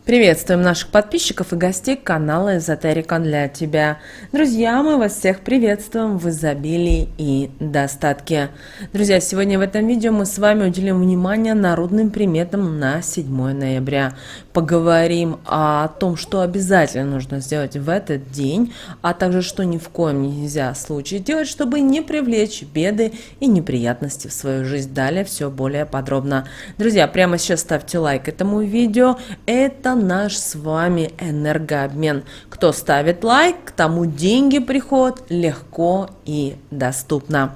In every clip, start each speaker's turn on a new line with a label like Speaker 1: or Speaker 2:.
Speaker 1: Приветствуем наших подписчиков и гостей канала Эзотерика для тебя. Друзья, мы вас всех приветствуем в изобилии и достатке. Друзья, сегодня в этом видео мы с вами уделим внимание народным приметам на 7 ноября. Поговорим о том, что обязательно нужно сделать в этот день, а также что ни в коем нельзя случае делать, чтобы не привлечь беды и неприятности в свою жизнь. Далее все более подробно. Друзья, прямо сейчас ставьте лайк этому видео. Это наш с вами энергообмен. Кто ставит лайк, к тому деньги приходят легко и доступно.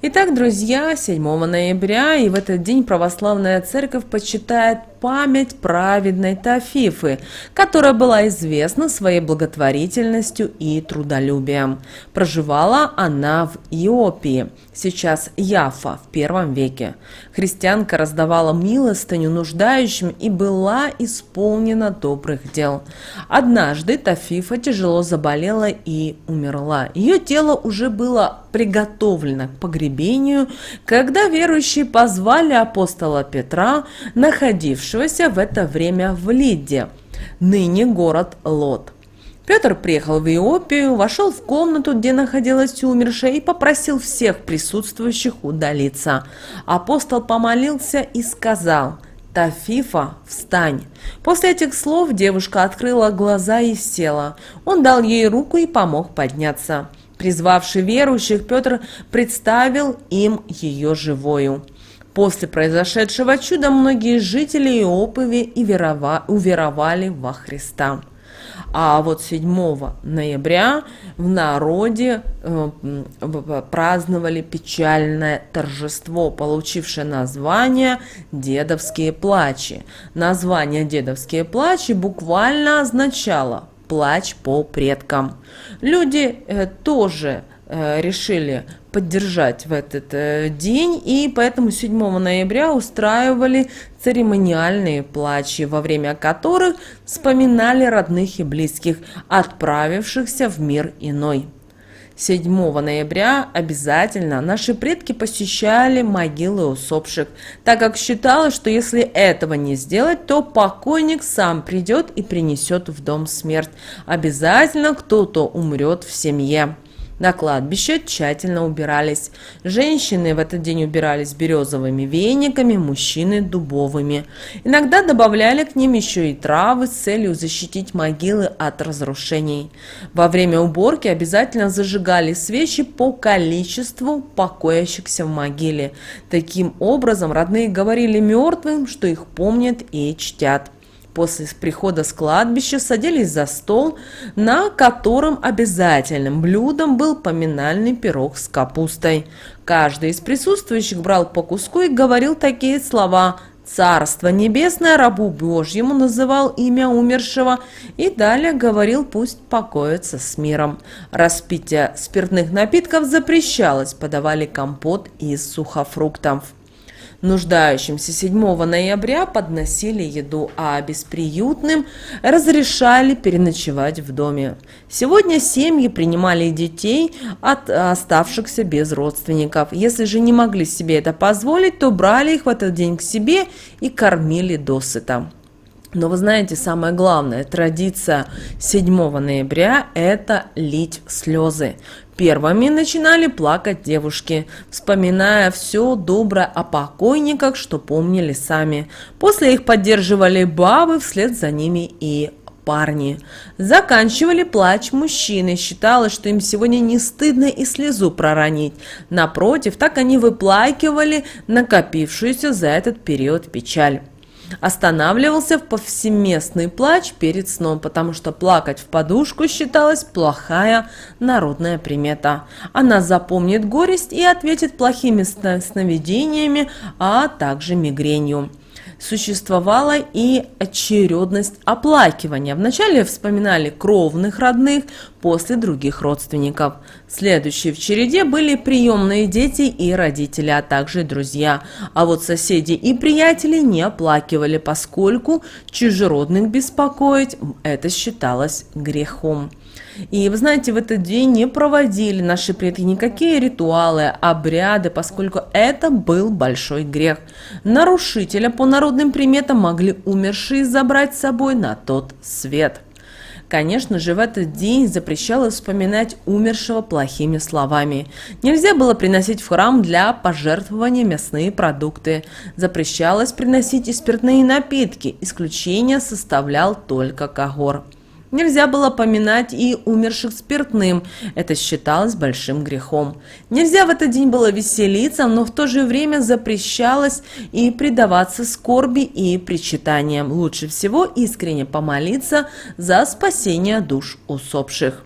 Speaker 1: Итак, друзья, 7 ноября, и в этот день православная церковь почитает память праведной Тафифы, которая была известна своей благотворительностью и трудолюбием. Проживала она в Иопии, сейчас Яффа, в 1 веке. Христианка раздавала милостыню нуждающим и была исполнена добрых дел. Однажды Тафифа тяжело заболела и умерла. Ее тело уже было приготовлено к погребению, когда верующие позвали апостола Петра, находившегося в это время в Лидде, ныне город Лод. Петр приехал в Иопию, вошел в комнату, где находилась умершая, и попросил всех присутствующих удалиться. Апостол помолился и сказал: «Тафифа, встань!» После этих слов девушка открыла глаза и села. Он дал ей руку и помог подняться. Призвавший верующих, Петр представил им ее живою. После произошедшего чуда многие жители Иопии уверовали во Христа. А вот 7 ноября в народе праздновали печальное торжество, получившее название «Дедовские плачи». Название «Дедовские плачи» буквально означало «плач по предкам». Люди тоже решили поддержать в этот день, и поэтому 7 ноября устраивали церемониальные плачи, во время которых вспоминали родных и близких, отправившихся в мир иной. 7 ноября обязательно наши предки посещали могилы усопших, так как считалось, что если этого не сделать, то покойник сам придет и принесет в дом смерть. Обязательно кто-то умрет в семье. На кладбище тщательно убирались. Женщины в этот день убирались березовыми вениками, мужчины – дубовыми. Иногда добавляли к ним еще и травы с целью защитить могилы от разрушений. Во время уборки обязательно зажигали свечи по количеству покоящихся в могиле. Таким образом, родные говорили мертвым, что их помнят и чтят. После прихода с кладбища садились за стол, на котором обязательным блюдом был поминальный пирог с капустой. Каждый из присутствующих брал по куску и говорил такие слова: «Царство небесное рабу Божьему», называл имя умершего и далее говорил: «Пусть покоится с миром». Распитие спиртных напитков запрещалось, подавали компот из сухофруктов. Нуждающимся 7 ноября подносили еду, а бесприютным разрешали переночевать в доме. Сегодня семьи принимали детей от оставшихся без родственников. Если же не могли себе это позволить, то брали их в этот день к себе и кормили досыта. Но вы знаете, самая главная традиция 7 ноября – это лить слезы. Первыми начинали плакать девушки, вспоминая все доброе о покойниках, что помнили сами. После их поддерживали бабы, вслед за ними и парни. Заканчивали плач мужчины. Считалось, что им сегодня не стыдно и слезу проронить. Напротив, так они выплакивали накопившуюся за этот период печаль. Останавливался в повсеместный плач перед сном, потому что плакать в подушку считалась плохая народная примета. Она запомнит горесть и ответит плохими сновидениями, а также мигренью. Существовала и очередность оплакивания. Вначале вспоминали кровных родных, после других родственников. Следующие в череде были приемные дети и родители, а также друзья. А вот соседи и приятели не оплакивали, поскольку чужеродных беспокоить это считалось грехом. И вы знаете, в этот день не проводили наши предки никакие ритуалы, обряды, поскольку это был большой грех. Нарушителя по народным приметам могли умершие забрать с собой на тот свет. Конечно же, в этот день запрещалось вспоминать умершего плохими словами. Нельзя было приносить в храм для пожертвования мясные продукты. Запрещалось приносить и спиртные напитки. Исключение составлял только когор. Нельзя было поминать и умерших спиртным, это считалось большим грехом. Нельзя в этот день было веселиться, но в то же время запрещалось и предаваться скорби и причитаниям. Лучше всего искренне помолиться за спасение душ усопших.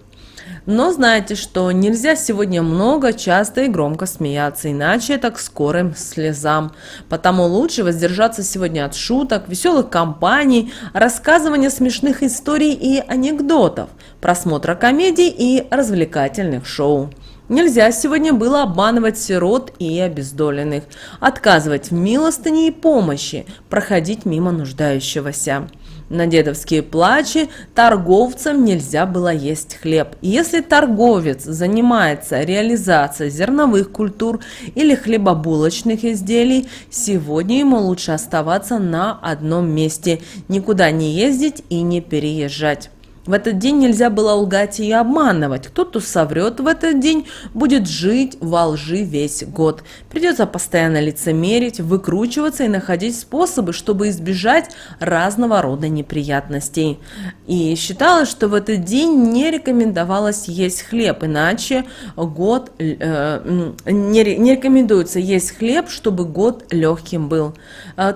Speaker 1: Но знаете, что нельзя сегодня много, часто и громко смеяться, иначе это к скорым слезам. Потому лучше воздержаться сегодня от шуток, веселых компаний, рассказывания смешных историй и анекдотов, просмотра комедий и развлекательных шоу. Нельзя сегодня было обманывать сирот и обездоленных, отказывать в милостыне и помощи, проходить мимо нуждающегося. На дедовские плачи торговцам нельзя было есть хлеб. Если торговец занимается реализацией зерновых культур или хлебобулочных изделий, сегодня ему лучше оставаться на одном месте, никуда не ездить и не переезжать. В этот день нельзя было лгать и обманывать. Кто-то соврет в этот день, будет жить во лжи весь год. Придется постоянно лицемерить, выкручиваться и находить способы, чтобы избежать разного рода неприятностей. И считалось, что в этот день не рекомендовалось есть хлеб, иначе не рекомендуется есть хлеб, чтобы год легким был.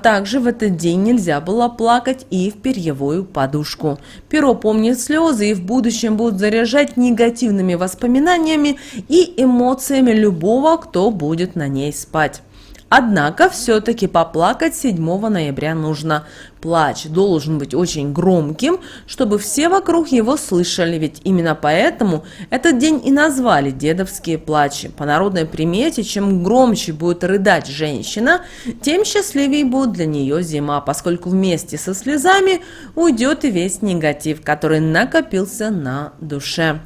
Speaker 1: Также в этот день нельзя было плакать и в перьевую подушку. Перо помнит слезы и в будущем будут заряжать негативными воспоминаниями и эмоциями любого, кто будет на ней спать. Однако все-таки поплакать 7 ноября нужно. Плач должен быть очень громким, чтобы все вокруг его слышали, ведь именно поэтому этот день и назвали дедовские плачи. По народной примете, чем громче будет рыдать женщина, тем счастливее будет для нее зима, поскольку вместе со слезами уйдет и весь негатив, который накопился на душе.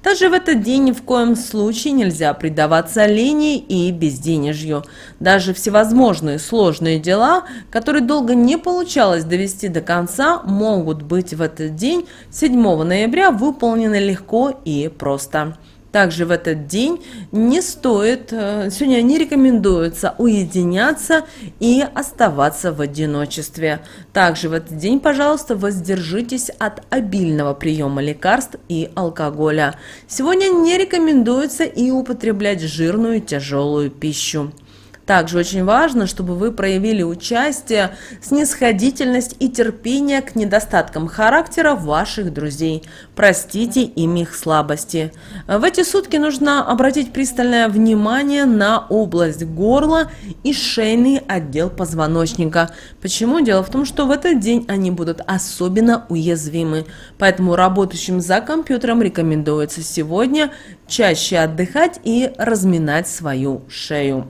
Speaker 1: Также в этот день ни в коем случае нельзя предаваться лени и безденежью. Даже всевозможные сложные дела, которые долго не получалось довести до конца, могут быть в этот день, 7 ноября, выполнены легко и просто. Также в этот день сегодня не рекомендуется уединяться и оставаться в одиночестве. Также в этот день, пожалуйста, воздержитесь от обильного приема лекарств и алкоголя. Сегодня не рекомендуется и употреблять жирную тяжелую пищу. Также очень важно, чтобы вы проявили участие, снисходительность и терпение к недостаткам характера ваших друзей. Простите им их слабости. В эти сутки нужно обратить пристальное внимание на область горла и шейный отдел позвоночника. Почему? Дело в том, что в этот день они будут особенно уязвимы. Поэтому работающим за компьютером рекомендуется сегодня чаще отдыхать и разминать свою шею.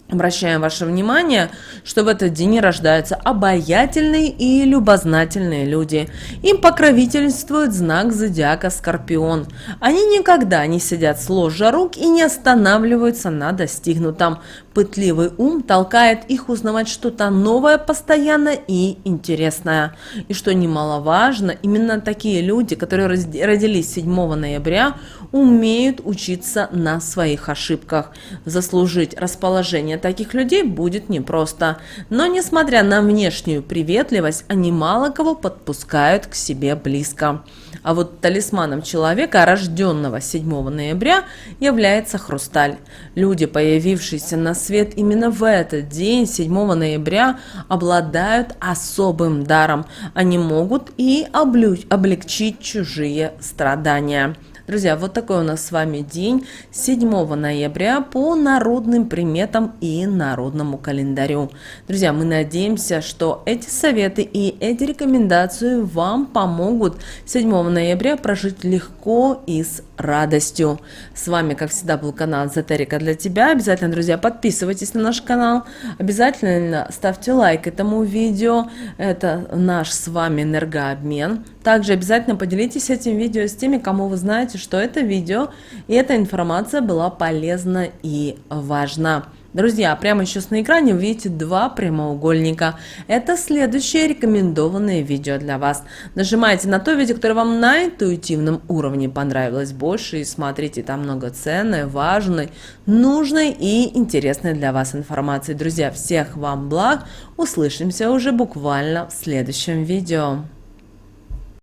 Speaker 1: Обращаем ваше внимание, что в этот день рождаются обаятельные и любознательные люди. Им покровительствует знак зодиака Скорпион. Они никогда не сидят сложа рук и не останавливаются на достигнутом. Пытливый ум толкает их узнавать что-то новое постоянно и интересное. И что немаловажно, именно такие люди, которые родились 7 ноября, умеют учиться на своих ошибках. Заслужить расположение таких людей будет непросто. Но несмотря на внешнюю приветливость, они мало кого подпускают к себе близко. А вот талисманом человека, рожденного 7 ноября, является хрусталь. Люди, появившиеся на свет именно в этот день, 7 ноября, обладают особым даром. Они могут и облегчить чужие страдания. Друзья, вот такой у нас с вами день 7 ноября по народным приметам и народному календарю. Друзья, мы надеемся, что эти советы и эти рекомендации вам помогут 7 ноября прожить легко и с радостью. С вами, как всегда, был канал Эзотерика для тебя. Обязательно, друзья, подписывайтесь на наш канал. Обязательно ставьте лайк этому видео. Это наш с вами энергообмен. Также обязательно поделитесь этим видео с теми, кому вы знаете, что это видео и эта информация была полезна и важна. Друзья, прямо сейчас на экране вы видите два прямоугольника. Это следующее рекомендованное видео для вас. Нажимайте на то видео, которое вам на интуитивном уровне понравилось больше, и смотрите, там много ценной, важной, нужной и интересной для вас информации. Друзья, всех вам благ. Услышимся уже буквально в следующем видео.